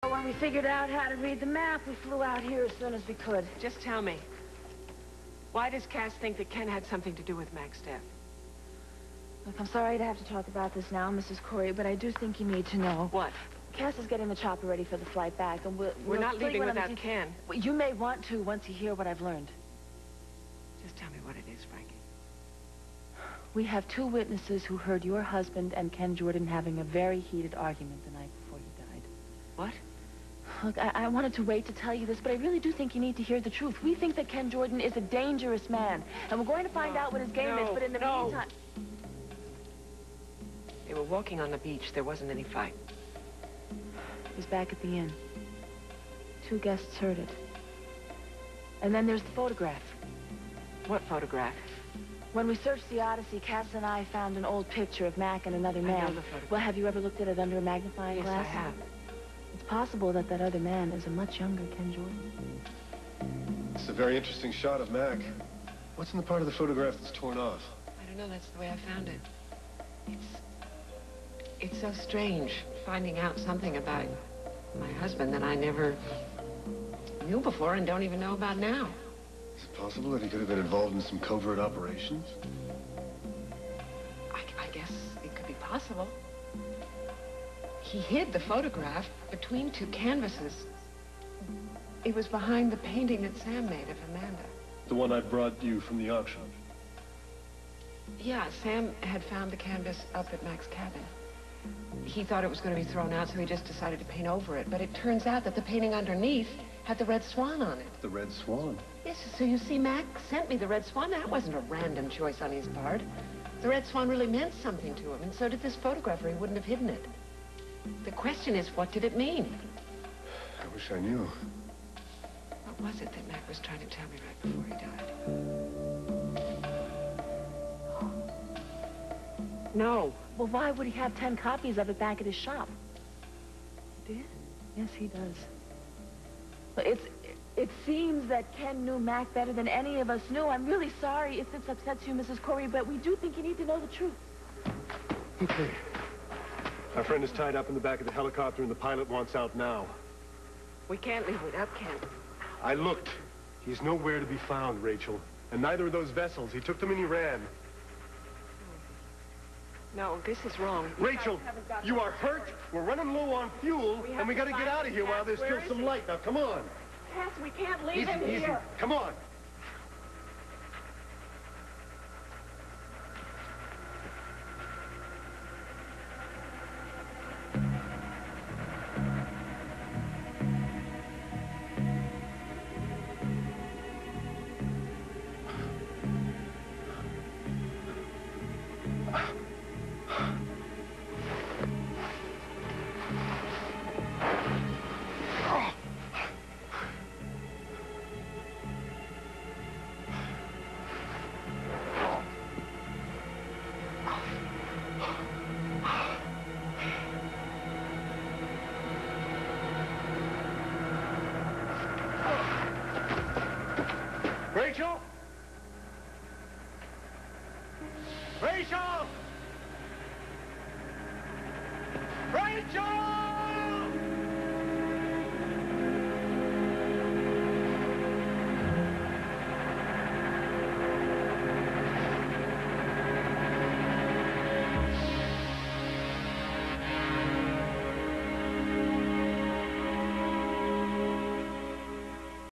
When we figured out how to read the map, we flew out here as soon as we could. Just tell me, why does Cass think that Ken had something to do with Mac's death? Look, I'm sorry to have to talk about this now, Mrs. Corey, but I do think you need to know. What? Cass is getting the chopper ready for the flight back, and we're not leaving without Ken. Well, you may want to once you hear what I've learned. Just tell me what it is, Frankie. We have 2 witnesses who heard your husband and Ken Jordan having a very heated argument the night before you died. What? Look, I wanted to wait to tell you this, but I really do think you need to hear the truth. We think that Ken Jordan is a dangerous man, and we're going to find out what his game is, but in the meantime... They were walking on the beach. There wasn't any fight. It was back at the inn. 2 guests heard it. And then there's the photograph. What photograph? When we searched the Odyssey, Cass and I found an old picture of Mac and another man. I know the photograph. Well, have you ever looked at it under a magnifying glass? Yes, I have. It's possible that that other man is a much younger Ken Jordan. It's a very interesting shot of Mac. What's in the part of the photograph that's torn off? I don't know. That's the way I found it. It's so strange finding out something about my husband that I never knew before and don't even know about now. Is it possible that he could have been involved in some covert operations? I guess it could be possible. He hid the photograph between 2 canvases. It was behind the painting that Sam made of Amanda. The one I brought you from the auction? Yeah, Sam had found the canvas up at Mac's cabin. He thought it was going to be thrown out, so he just decided to paint over it. But it turns out that the painting underneath had the Red Swan on it. The Red Swan? Yes, so you see, Mac sent me the Red Swan. That wasn't a random choice on his part. The Red Swan really meant something to him, and so did this photograph, or he wouldn't have hidden it. The question is, what did it mean? I wish I knew. What was it that Mac was trying to tell me right before he died? No. Well, why would he have 10 copies of it back at his shop? He did? Yes, he does. But it seems that Ken knew Mac better than any of us knew. I'm really sorry if this upsets you, Mrs. Corey, but we do think you need to know the truth. Okay. Our friend is tied up in the back of the helicopter, and the pilot wants out now. We can't leave without Ken. I looked. He's nowhere to be found, Rachel. And neither of those vessels. He took them and he ran. No, this is wrong. Rachel, you are hurt. We're running low on fuel, and we gotta get out of here while there's still some light. Now, come on. Cass, we can't leave him Easy. here. Come on. Rachel?